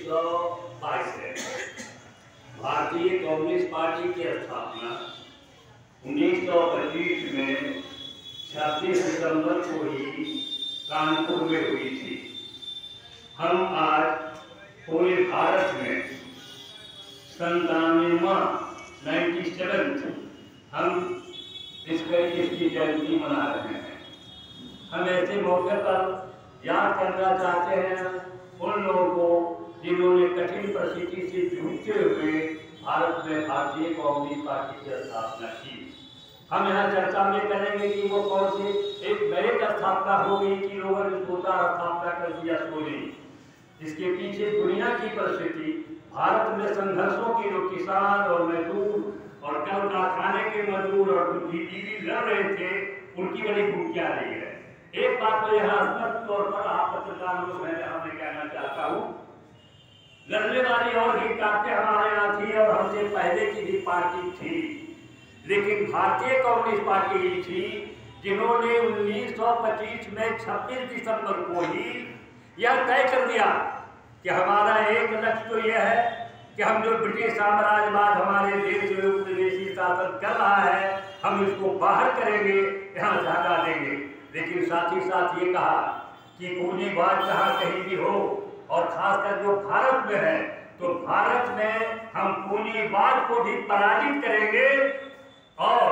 1922 है। भारतीय communist party की स्थापना 1925 में 26 दिसंबर को ही कानपुर में हुई थी। हम आज पूरे भारत में 97 हम इसकी जयंती मना रहे हैं। हम ऐसे मौके पर याद करना चाहते हैं उन लोगों को जिन्होंने कठिन परिस्थिति से जूझते हुए भारत में भारतीय कम्युनिस्ट पार्टी की स्थापना की। हम यहाँ चर्चा में करेंगे कि वो कौन सी एक नए स्थापना हो गई कि लोगों ने सोचा स्थापना कर दिया सो नहीं। इसके पीछे दुनिया की परिस्थिति, भारत में संघर्षों की जो किसान और मजदूर और कल कारखाने के मजदूर और बुद्धिजीवी लड़ रहे थे, उनकी बड़ी भूमिका रही है। एक बात तो यहाँ स्पष्ट तौर पर आप पत्रकार लोग मैं कहना चाहता हूँ, लड़ने वाली और भी ताकतें हमारे यहाँ थी और हमसे पहले की भी पार्टी थी, लेकिन भारतीय कम्युनिस्ट पार्टी ही थी जिन्होंने 1925 में 26 दिसंबर को ही यह तय कर दिया कि हमारा एक लक्ष्य तो यह है कि हम जो ब्रिटिश साम्राज्यवाद हमारे देश में उपनिवेशी शासन कर रहा है, हम इसको बाहर करेंगे, यहाँ हटा देंगे। लेकिन साथ ही साथ ये कहा कि पूंजीवाद जहाँ कहीं भी हो और खासकर जो भारत में है, तो भारत में हम पूंजीवाद को भी पराजित करेंगे और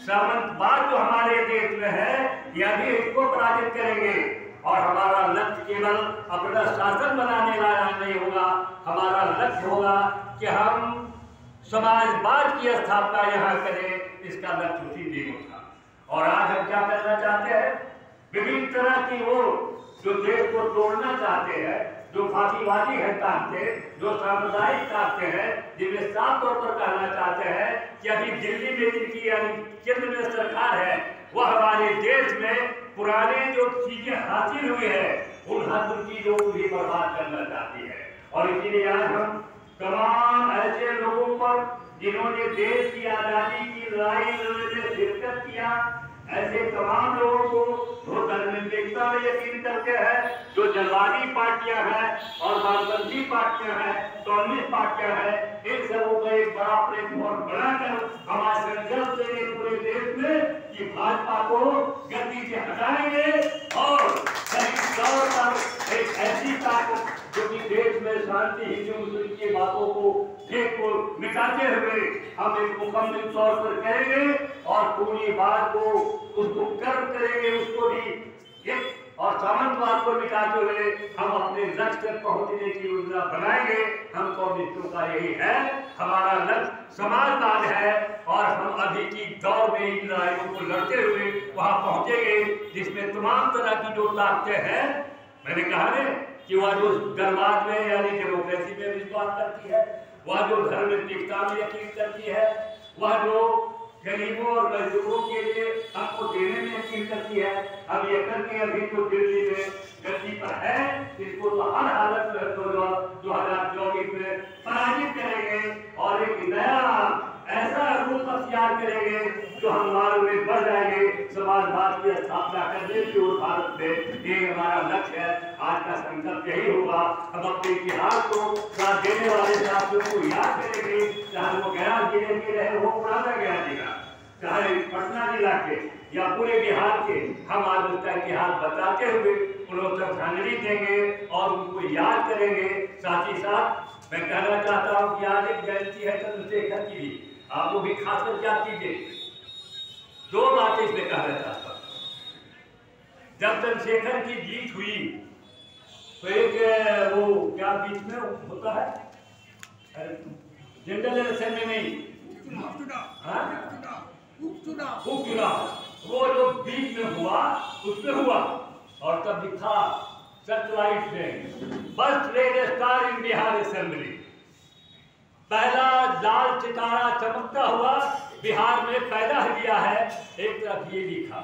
सामंतवाद जो हमारे देश में है, यह भी इसको पराजित करेंगे। और हमारा लक्ष्य केवल अपना शासन बनाने वाला नहीं होगा, हमारा लक्ष्य होगा कि हम समाजवाद की स्थापना यहाँ करें, इसका लक्ष्य उसी दिन था। और आज हम क्या करना चाहते हैं, विभिन्न तरह की वो जो देश को तोड़ना चाहते हैं, जो फांसीवादी है ताकते, जो सांप्रदायिक ताकते हैं, जिनमें साफ तौर पर कहना चाहते हैं कि अभी दिल्ली में जिनकी केंद्र में सरकार है, वह हमारे देश में पुराने जो चीजें हासिल हुई है, उन हासिल चीजों को भी बर्बाद करना चाहती है। और इसीलिए आज हम तमाम ऐसे लोगों पर जिन्होंने देश की आजादी की लड़ाई में शिरकत किया, ऐसे तमाम लोगों को जो धर्मनिरपेक्षता में यकीन करते हैं, जो जलवादी पार्टियां हैं और वामपंथी पार्टियां हैं, कम्युनिस्ट पार्टियां हैं, इन सबों को एक बड़ा प्लेटफॉर्म बनाकर हमारे संघर्ष से पूरे देश में कि भाजपा को गद्दी से हटाएंगे और सही तौर पर एक ऐसी ताकत जो कि देश में शांति हिंदू मुस्लिम की बातों को मिटाते हुए हम एक मुकम्मल तौर पर करेंगे और पूरी बात को उसको कर्म करेंगे, उसको भी एक और सामंतवाद को मिटाते हुए हम अपने लक्ष्य तक पहुंचने की योजना बनाएंगे। हम कम्युनिस्टों का यही है, हमारा लक्ष्य समाजवाद है और हम अभी की दौर में इन लड़ाइयों को लड़ते हुए वहां पहुंचेंगे जिसमें तमाम तरह की जो ताकतें हैं, मैंने कहा ना कि वह जो गणवाद में यानी डेमोक्रेसी में विश्वास करती है, वह जो धर्मनिरपेक्षता में यकीन करती है, वह जो गरीबों और मजदूरों के लिए हमको देने में यकीन करती है, हम ये करके अभी जो दिल्ली में गद्दी पर है, इसको तो हर हालत में 2024 में पराजित करेंगे और एक नया ऐसा रूप अख्तियार करेंगे जो हम मार्ग में बढ़ जाएंगे समाजवाद की स्थापना करने की ओर भारत में। ये हमारा लक्ष्य है। आज का संकल्प यही होगा, हम अपने इतिहास को साथ देने वाले साथियों को याद करेंगे, चाहे वो गया जिले के रहे हो, पुराना गया जिला, चाहे पटना जिला के या पूरे बिहार के, हम आज उसका इतिहास बताते हुए उन्हें श्रद्धांजलि देंगे और उनको याद करेंगे। साथ ही साथ मैं कहना चाहता हूँ कि आज एक जयंती है चंद्रशेखर की भी, आप लोग भी खासकर क्या कीजिए, दो बातें इसमें कहना चाहता हूँ। जब चंद्रशेखर की जीत हुई तो एक वो क्या बीच में होता है जनरल इलेक्शन में नहीं, उपचुनाव, वो जो बीच में हुआ उसमें हुआ और तब लिखा सैटेलाइट में first red star in Bihar assembly, पहला लाल सितारा चमकता हुआ बिहार में पैदा किया है। एक तरफ ये लिखा,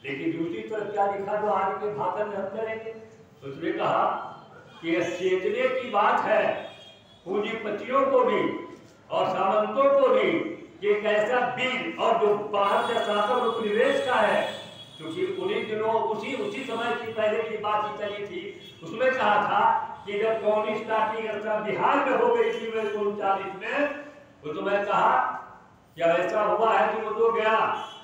लेकिन दूसरी तरफ क्या लिखा जो आज के भाषण में हम करेंगे, उसने कहा कि चेतने की बात है पूंजीपतियों को भी और सामंतों को भी कि कैसा बिल और जो बाहर से शासन उपनिवेश का है, क्योंकि उन्हीं दिनों उसी समय की पहले की बात चली थी, उसमें कहा था कि जब कम्युनिस्ट पार्टी की रचना बिहार में हो गई थी 1939 में, तो मैं कहा क्या ऐसा हुआ है कि वो तो गया,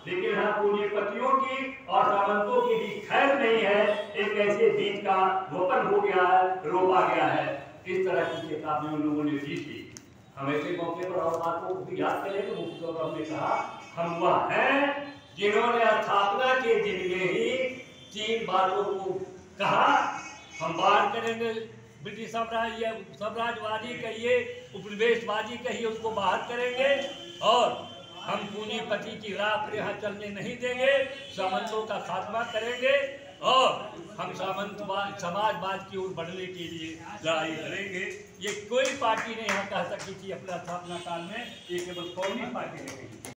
लेकिन हाँ पूंजीपतियों की और सामंतों की भी खैर नहीं है, एक ऐसे बीज का रोपण हो गया है, रोपा गया है। इस तरह की चेतावनी उन लोगों ने दी थी। हम ऐसे मौके पर और बातों को भी याद करें तो मुफ्ती साहब ने कहा हम वह हैं जिन्होंने स्थापना के दिन में ही 3 बातों को कहा, हम बात करेंगे ब्रिटिश साम्राज्यवादी कहिए, उपनिवेशवादी कहिए, उसको बाहर करेंगे और हम पूंजीपति की राह पर यहाँ चलने नहीं देंगे, सामंतों का खात्मा करेंगे और हम सामंतवाद समाजवाद की ओर बढ़ने के लिए लड़ाई लड़ेंगे। ये कोई पार्टी नहीं यहाँ कह सकती थी अपना स्थापना काल में, ये केवल कम्युनिस्ट पार्टी ने कही।